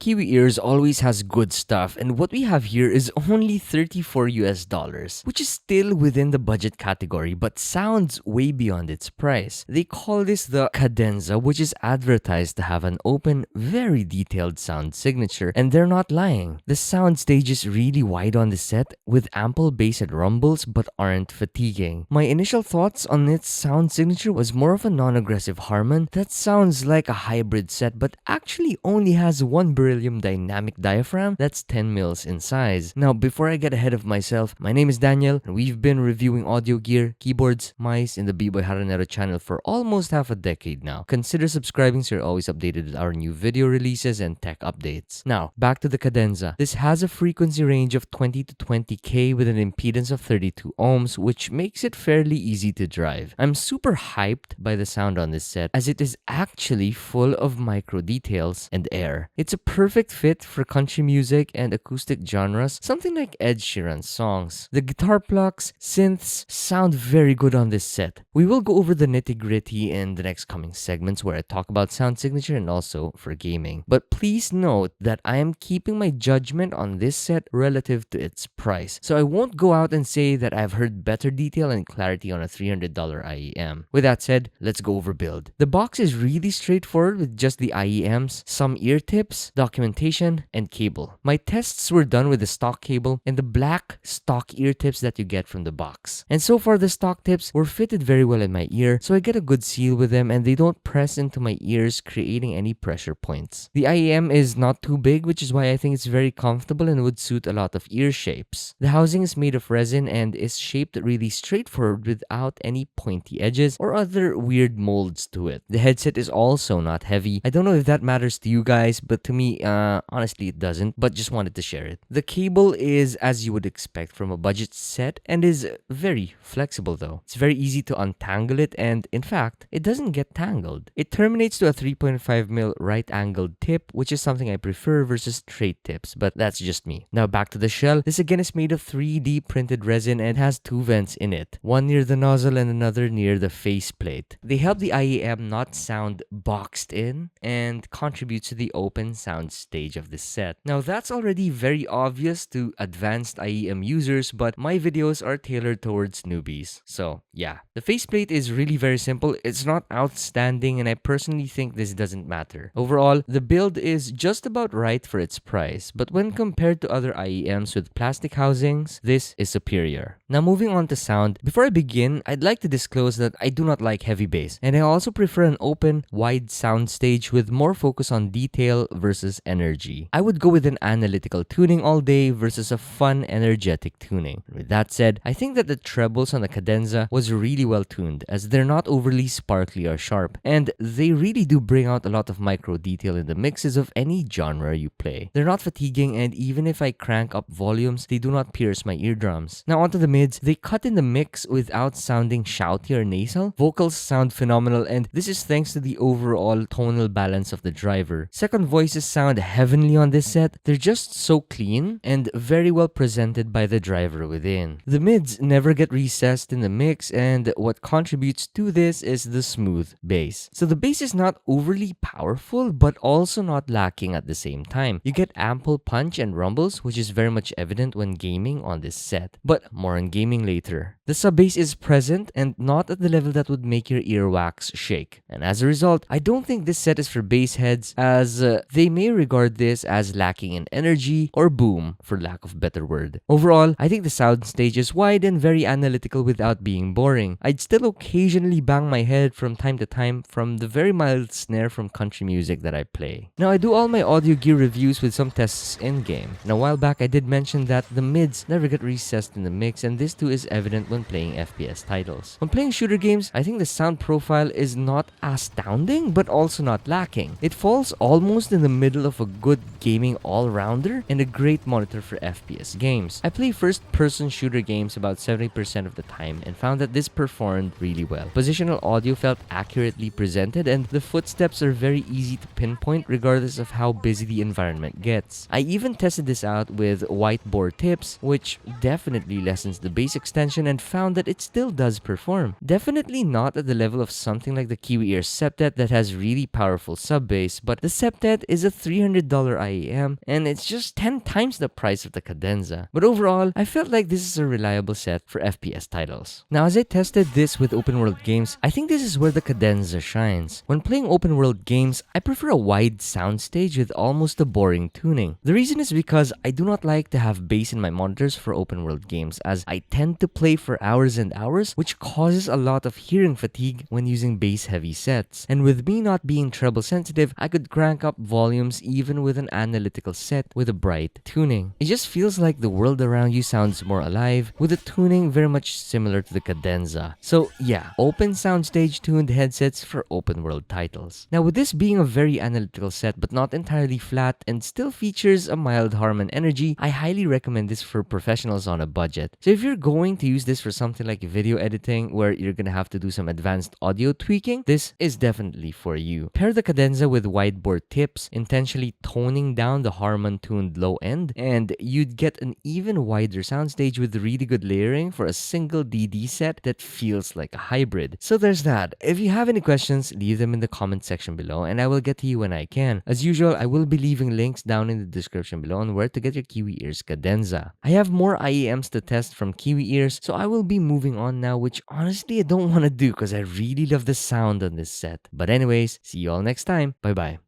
Kiwi Ears always has good stuff, and what we have here is only 34 US dollars, which is still within the budget category but sounds way beyond its price. They call this the Cadenza, which is advertised to have an open, very detailed sound signature, and they're not lying. The sound stage is really wide on the set with ample bass and rumbles but aren't fatiguing. My initial thoughts on its sound signature was more of a non-aggressive Harman that sounds like a hybrid set but actually only has one beryllium dynamic diaphragm that's 10 mils in size. Now, before I get ahead of myself, my name is Daniel and we've been reviewing audio gear, keyboards, mice in the Biboyharanero channel for almost half a decade now. Consider subscribing so you're always updated with our new video releases and tech updates. Now, back to the Cadenza. This has a frequency range of 20 to 20k with an impedance of 32 ohms, which makes it fairly easy to drive. I'm super hyped by the sound on this set as it is actually full of micro details and air. It's a perfect fit for country music and acoustic genres, something like Ed Sheeran's songs. The guitar plucks, synths sound very good on this set. We will go over the nitty-gritty in the next coming segments where I talk about sound signature and also for gaming. But please note that I am keeping my judgment on this set relative to its price. So I won't go out and say that I've heard better detail and clarity on a $300 IEM. With that said, let's go over build. The box is really straightforward with just the IEMs, some ear tips, documentation, and cable. My tests were done with the stock cable and the black stock ear tips that you get from the box. And so far the stock tips were fitted very well in my ear, so I get a good seal with them and they don't press into my ears creating any pressure points. The IEM is not too big, which is why I think it's very comfortable and would suit a lot of ear shapes. The housing is made of resin and is shaped really straightforward without any pointy edges or other weird molds to it. The headset is also not heavy. I don't know if that matters to you guys, but to me, honestly it doesn't, but just wanted to share it. The cable is as you would expect from a budget set and is very flexible though. It's very easy to untangle it and in fact, it doesn't get tangled. It terminates to a 3.5mm right-angled tip, which is something I prefer versus straight tips, but that's just me. Now back to the shell. This again is made of 3D printed resin and has two vents in it, one near the nozzle and another near the faceplate. They help the IEM not sound boxed in and contribute to the open sound stage of this set. Now that's already very obvious to advanced IEM users, but my videos are tailored towards newbies. So yeah, the faceplate is really very simple. It's not outstanding and I personally think this doesn't matter. Overall, the build is just about right for its price, but when compared to other IEMs with plastic housings, this is superior. Now moving on to sound, before I begin, I'd like to disclose that I do not like heavy bass, and I also prefer an open, wide sound stage with more focus on detail versus energy. I would go with an analytical tuning all day versus a fun, energetic tuning. With that said, I think that the trebles on the Cadenza was really well tuned as they're not overly sparkly or sharp, and they really do bring out a lot of micro detail in the mixes of any genre you play. They're not fatiguing, and even if I crank up volumes, they do not pierce my eardrums. Now onto the mids, they cut in the mix without sounding shouty or nasal. Vocals sound phenomenal, and this is thanks to the overall tonal balance of the driver. Second voices sound heavenly on this set. They're just so clean and very well presented by the driver within. The mids never get recessed in the mix, and what contributes to this is the smooth bass. So the bass is not overly powerful, but also not lacking at the same time. You get ample punch and rumbles, which is very much evident when gaming on this set. But more on gaming later. The sub bass is present and not at the level that would make your earwax shake. And as a result, I don't think this set is for bass heads, as they may regard this as lacking in energy or boom, for lack of a better word. Overall, I think the sound stage is wide and very analytical without being boring. I'd still occasionally bang my head from time to time from the very mild snare from country music that I play. Now I do all my audio gear reviews with some tests in-game. And a while back I did mention that the mids never get recessed in the mix, and this too is evident when playing FPS titles. When playing shooter games, I think the sound profile is not astounding but also not lacking. It falls almost in the middle of a good gaming all-rounder and a great monitor for FPS games. I play first-person shooter games about 70% of the time and found that this performed really well. Positional audio felt accurately presented and the footsteps are very easy to pinpoint regardless of how busy the environment gets. I even tested this out with white bore tips, which definitely lessens the bass extension, and found that it still does perform. Definitely not at the level of something like the Kiwi Ear Septet that has really powerful sub bass, but the Septet is a $300 IEM, and it's just 10 times the price of the Cadenza. But overall, I felt like this is a reliable set for FPS titles. Now, as I tested this with open world games, I think this is where the Cadenza shines. When playing open world games, I prefer a wide soundstage with almost a boring tuning. The reason is because I do not like to have bass in my monitors for open world games, as I tend to play for hours and hours, which causes a lot of hearing fatigue when using bass heavy sets. And with me not being treble sensitive, I could crank up volumes even with an analytical set with a bright tuning. It just feels like the world around you sounds more alive, with the tuning very much similar to the Cadenza. So yeah, open soundstage tuned headsets for open world titles. Now, with this being a very analytical set but not entirely flat and still features a mild Harman energy, I highly recommend this for professionals on a budget. So if you're going to use this for something like video editing where you're gonna have to do some advanced audio tweaking, this is definitely for you. Pair the Cadenza with wideboard tips, intentionally toning down the Harman tuned low end, and you'd get an even wider soundstage with really good layering for a single DD set that feels like a hybrid. So there's that. If you have any questions, leave them in the comment section below and I will get to you when I can. As usual, I will be leaving links down in the description below on where to get your Kiwi Ears Cadenza. I have more IEMs to test from Kiwi Ears, so I will be moving on now, which honestly I don't want to do because I really love the sound on this set. But anyways, see you all next time. Bye bye.